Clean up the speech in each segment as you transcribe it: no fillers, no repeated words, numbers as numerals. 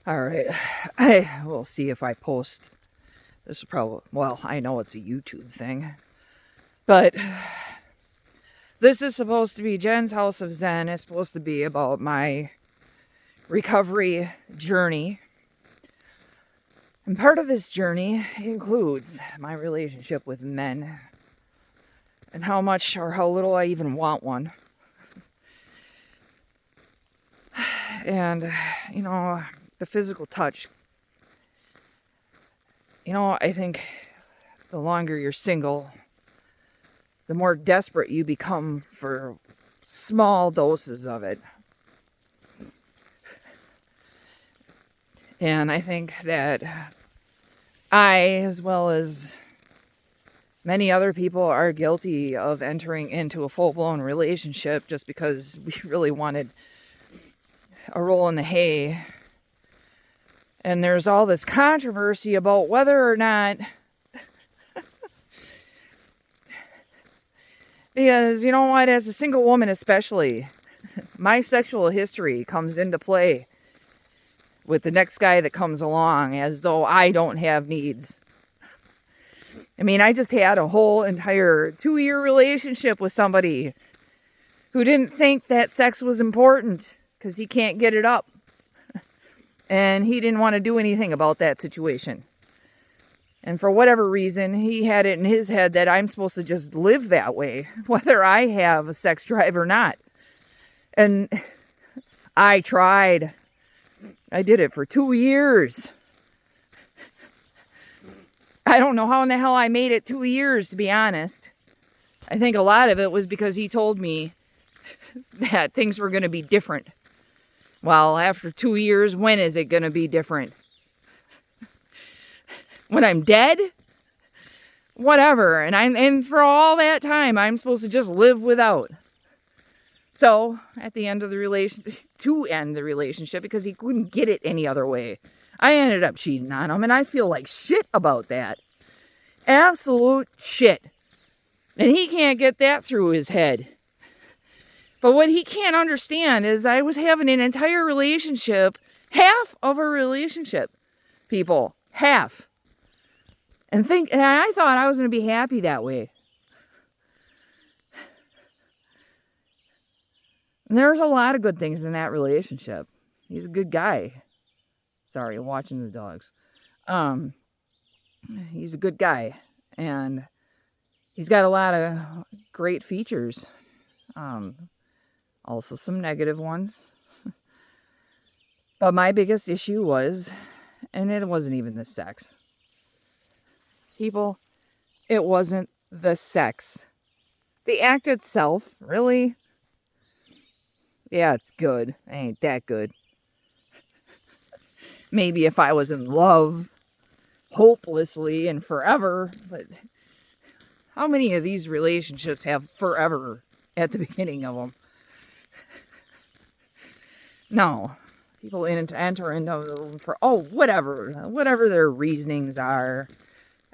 All right. I will see if I post. This is probably, well, I know it's a YouTube thing. But this is supposed to be Jen's House of Zen. It's supposed to be about my recovery journey. And part of this journey includes my relationship with men. And how much or how little I even want one. And, you know, the physical touch. You know, I think the longer you're single, the more desperate you become for small doses of it. And I think that I, as well as many other people, are guilty of entering into a full-blown relationship just because we really wanted a roll in the hay. And there's all this controversy about whether or not, because you know what, as a single woman especially, my sexual history comes into play with the next guy that comes along, as though I don't have needs. I mean, I just had a whole entire 2-year relationship with somebody who didn't think that sex was important because he can't get it up. And he didn't want to do anything about that situation. And for whatever reason, he had it in his head that I'm supposed to just live that way, whether I have a sex drive or not. And I tried. I did it for 2 years. I don't know how in the hell I made it 2 years, to be honest. I think a lot of it was because he told me that things were going to be different. Well, after 2 years, when is it going to be different? When I'm dead? Whatever. And for all that time, I'm supposed to just live without. So, at the end of the relationship, because he couldn't get it any other way, I ended up cheating on him, and I feel like shit about that. Absolute shit. And he can't get that through his head. But what he can't understand is I was having an entire relationship, half of a relationship, people, half. And I thought I was going to be happy that way. And there's a lot of good things in that relationship. He's a good guy. Sorry, I'm watching the dogs. He's a good guy. And he's got a lot of great features. Also some negative ones. But my biggest issue was, and it wasn't even the sex. People, it wasn't the sex. The act itself, really? Yeah, it's good. It ain't that good. Maybe if I was in love, hopelessly and forever, but how many of these relationships have forever at the beginning of them? No. People enter into them for, whatever their reasonings are.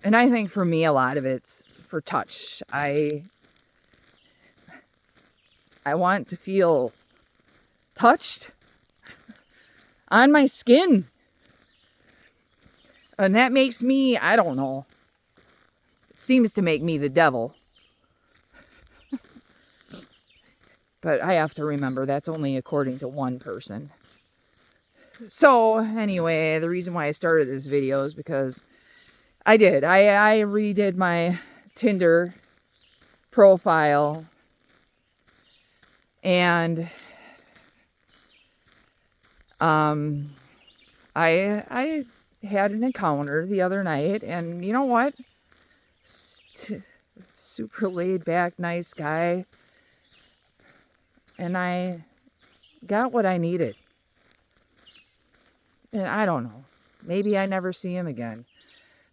And I think for me, a lot of it's for touch. I want to feel touched on my skin. And that makes me, I don't know, it seems to make me the devil. But I have to remember that's only according to one person. So, anyway, the reason why I started this video is because I redid my Tinder profile. And I had an encounter the other night, and you know what? Super laid back, nice guy. And I got what I needed. And I don't know. Maybe I never see him again.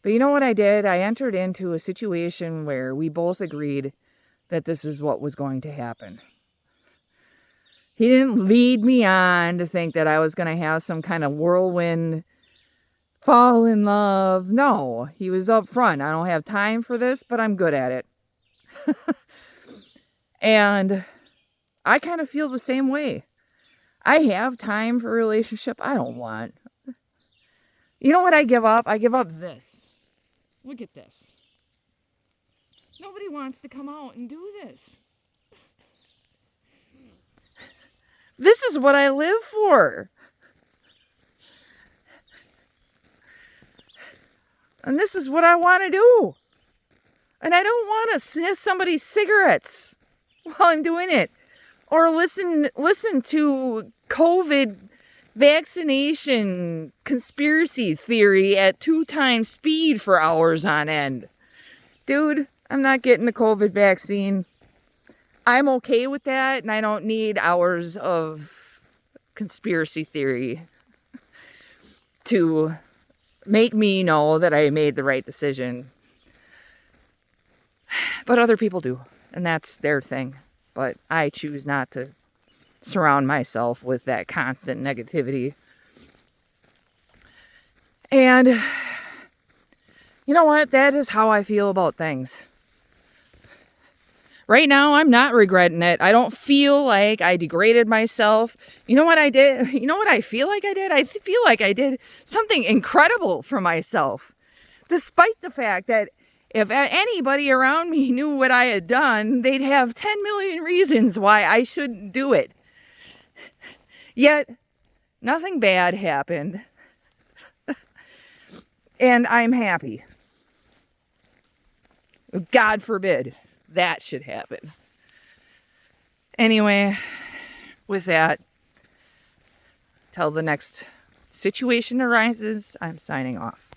But you know what I did? I entered into a situation where we both agreed that this is what was going to happen. He didn't lead me on to think that I was going to have some kind of whirlwind fall in love. No, he was up front. I don't have time for this, but I'm good at it. And I kind of feel the same way. I have time for a relationship I don't want. You know what I give up? I give up this. Look at this. Nobody wants to come out and do this. This is what I live for. And this is what I want to do. And I don't want to sniff somebody's cigarettes while I'm doing it. Or listen to COVID vaccination conspiracy theory at 2 times speed for hours on end. Dude, I'm not getting the COVID vaccine. I'm okay with that, and I don't need hours of conspiracy theory to make me know that I made the right decision. But other people do, and that's their thing. But I choose not to surround myself with that constant negativity. And you know what? That is how I feel about things. Right now, I'm not regretting it. I don't feel like I degraded myself. You know what I did? You know what I feel like I did? I feel like I did something incredible for myself. Despite the fact that if anybody around me knew what I had done, they'd have 10 million reasons why I shouldn't do it. Yet, nothing bad happened. And I'm happy. God forbid that should happen. Anyway, with that, till the next situation arises, I'm signing off.